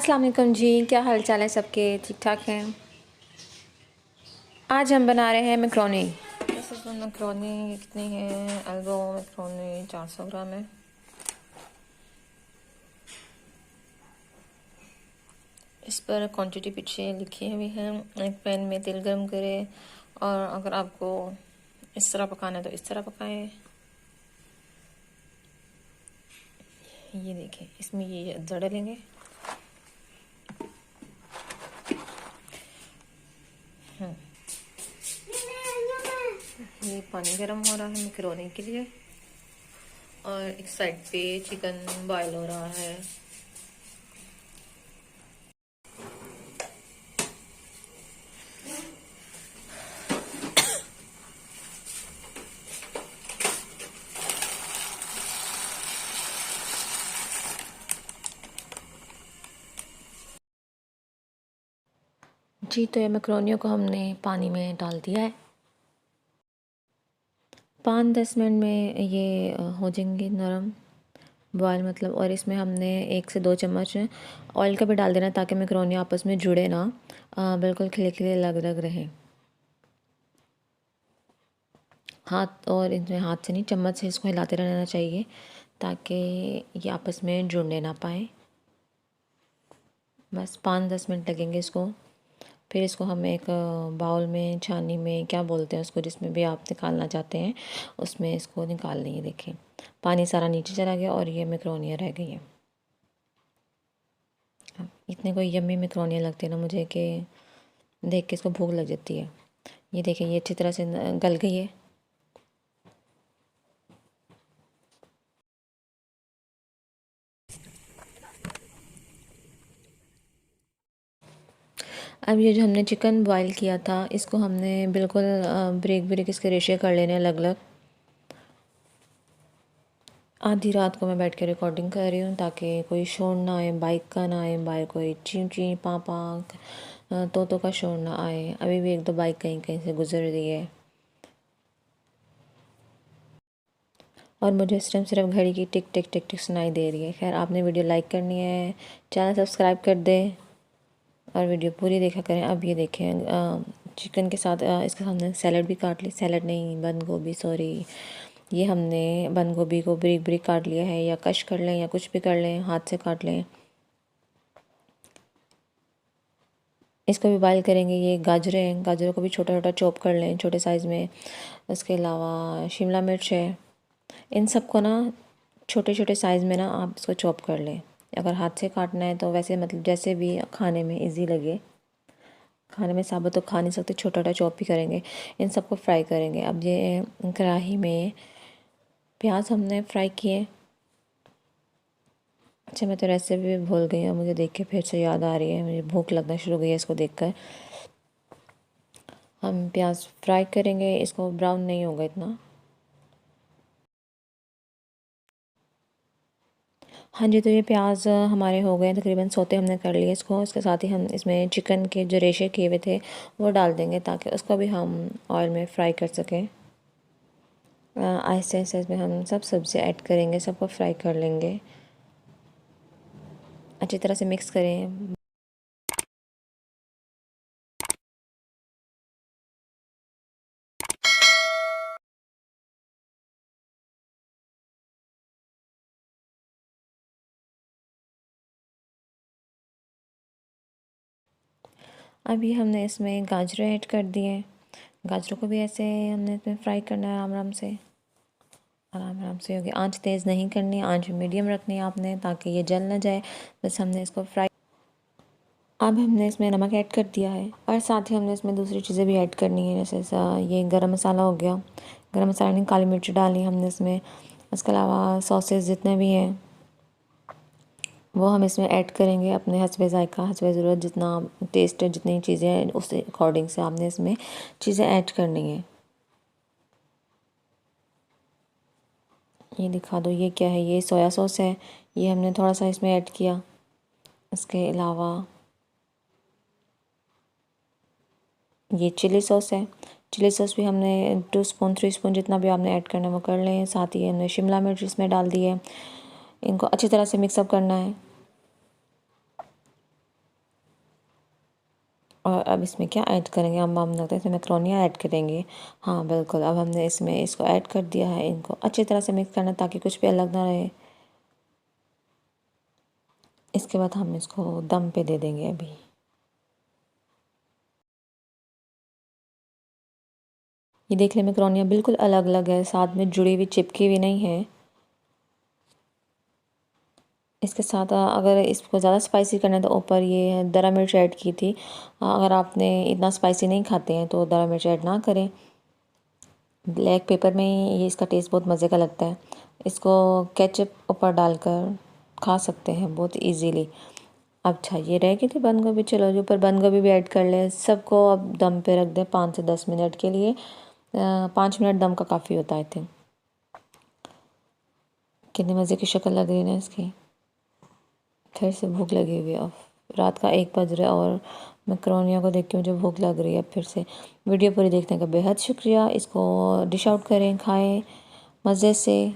अस्सलाम वालेकुम जी, क्या हाल चाल है सबके? ठीक ठाक हैं। आज हम बना रहे हैं मैक्रोनी। इसमें मैक्रोनी कितनी है? अल्बो मैक्रोनी 400 ग्राम है। इस पर क्वांटिटी पीछे लिखी हुई है। एक पैन में तेल गर्म करें और अगर आपको इस तरह पकाना है तो इस तरह पकाएं। ये देखें, इसमें ये अदरक डालेंगे। ये पानी गर्म हो रहा है मैक्रोनी के लिए और एक साइड पे चिकन बॉयल हो रहा है। जी, तो ये मैक्रोनियों को हमने पानी में डाल दिया है। 5-10 मिनट में ये हो जाएंगे नरम, बॉयल मतलब। और इसमें हमने 1 से 2 चम्मच ऑयल का भी डाल देना ताकि मैक्रोनी आपस में जुड़े ना, बिल्कुल खिले खिले लग लग रहे। हाथ और इसमें हाथ से नहीं, चम्मच से इसको हिलाते रहना चाहिए ताकि ये आपस में जुड़ने ना पाए। बस 5-10 मिनट लगेंगे इसको। फिर इसको हम एक बाउल में, छानी में, क्या बोलते हैं उसको, जिसमें भी आप निकालना चाहते हैं उसमें इसको निकाल लेंगे। देखें, पानी सारा नीचे चला गया और ये मैक्रोनियाँ रह गई हैं। इतने कोई यम्मी मैक्रोनियाँ लगती है ना मुझे कि देख के इसको भूख लग जाती है। ये देखें, ये अच्छी तरह से गल गई है। अब ये जो हमने चिकन बॉईल किया था इसको हमने बिल्कुल ब्रेक ब्रेक इसके रेशे कर लेने अलग अलग। आधी रात को मैं बैठ के रिकॉर्डिंग कर रही हूँ ताकि कोई शोर ना आए, बाइक का ना आए, बाहर कोई ची ची पा पा तोतों का शोर ना आए। अभी भी 1-2 बाइक कहीं कहीं से गुजर रही है और मुझे इस टाइम सिर्फ घड़ी की टिक टिक टिक टिक सुनाई दे रही है। खैर, आपने वीडियो लाइक करनी है, चैनल सब्सक्राइब कर दें और वीडियो पूरी देखा करें। अब ये देखें, चिकन के साथ इसके सामने सैलड भी काट ली, सैलड नहीं, बंद गोभी, सॉरी। ये हमने बंद गोभी को ब्रिक ब्रिक काट लिया है, या कश कर लें या कुछ भी कर लें, हाथ से काट लें। इसको भी बॉयल करेंगे। ये गाजरें हैं, गाजरों को भी छोटा छोटा चॉप कर लें, छोटे साइज़ में। इसके अलावा शिमला मिर्च है। इन सबको ना छोटे छोटे साइज़ में ना आप इसको चॉप कर लें। अगर हाथ से काटना है तो वैसे मतलब जैसे भी खाने में इजी लगे। खाने में साबुत तो खा नहीं सकते, छोटा छोटा चॉप भी करेंगे। इन सबको फ्राई करेंगे। अब ये कढ़ाई में प्याज हमने फ्राई किए। अच्छा, मैं तो रेसिपी भी भूल गई हूँ, मुझे देख के फिर से याद आ रही है, मुझे भूख लगना शुरू हो गई है इसको देखकर। हम प्याज फ्राई करेंगे, इसको ब्राउन नहीं होगा इतना। हाँ जी, तो ये प्याज हमारे हो गए तकरीबन, सौते हमने कर लिए इसको। इसके साथ ही हम इसमें चिकन के जो रेशे किए हुए थे वो डाल देंगे ताकि उसको भी हम ऑयल में फ्राई कर सकें। आहिस्ते आहिस्ते इसमें हम सब सब्ज़ी ऐड करेंगे, सबको फ्राई कर लेंगे, अच्छी तरह से मिक्स करें। अभी हमने इसमें गाजर ऐड कर दिए। गाजरों को भी ऐसे हमने इसमें फ्राई करना है, आराम आराम से, आराम आराम से होगी। आंच तेज़ नहीं करनी, आंच मीडियम रखनी है आपने ताकि ये जल ना जाए। बस हमने इसको फ्राई। अब हमने इसमें नमक ऐड कर दिया है और साथ ही हमने इसमें दूसरी चीज़ें भी ऐड करनी है, जैसे ये गरम मसाला हो गया। गरम मसाला नहीं, काली मिर्च डाली हमने इसमें। इसके अलावा सॉसेस जितने भी हैं वो हम इसमें ऐड करेंगे अपने हस्बे ज़ायक़ा, हस्बे ज़रूरत, जितना टेस्ट है, जितनी चीज़ें हैं उस अकॉर्डिंग से आपने इसमें चीज़ें ऐड करनी है। ये दिखा दो, ये क्या है? ये सोया सॉस है, ये हमने थोड़ा सा इसमें ऐड किया। इसके अलावा ये चिली सॉस है। चिली सॉस भी हमने 2 स्पून 3 स्पून जितना भी आपने ऐड करना है वो कर लें। साथ ही हमने शिमला मिर्च इसमें डाल दी है। इनको अच्छी तरह से मिक्सअप करना है। और अब इसमें क्या ऐड करेंगे, हम लगता है इसमें मैक्रोनियाँ ऐड करेंगे। हाँ बिल्कुल, अब हमने इसमें इसको ऐड कर दिया है। इनको अच्छी तरह से मिक्स करना ताकि कुछ भी अलग ना रहे। इसके बाद हम इसको दम पे दे देंगे अभी। ये देख लें मैक्रोनियाँ बिल्कुल अलग अलग है, साथ में जुड़ी हुई चिपकी हुई नहीं है। इसके साथ अगर इसको ज़्यादा स्पाइसी करना है तो ऊपर ये दरा मिर्च ऐड की थी। अगर आपने इतना स्पाइसी नहीं खाते हैं तो दरा मिर्च ऐड ना करें। ब्लैक पेपर में ये इसका टेस्ट बहुत मज़े का लगता है। इसको केचप ऊपर डालकर खा सकते हैं बहुत इजीली। अच्छा ये रह गई थी बंद गोभी, चलो जो ऊपर बंद गोभी भी ऐड कर लें। सबको अब दम पे रख दें 5 से 10 मिनट के लिए। 5 मिनट दम का काफ़ी होता है। थिंक कितनी मज़े की शक्ल लग रही है ना इसकी। फिर से भूख लगी हुई है। अब रात का 1 बज रहा है और मैक्रोनिया को देख के मुझे भूख लग रही है। फिर से वीडियो पूरी देखने का बेहद शुक्रिया। इसको डिश आउट करें, खाएं मज़े से।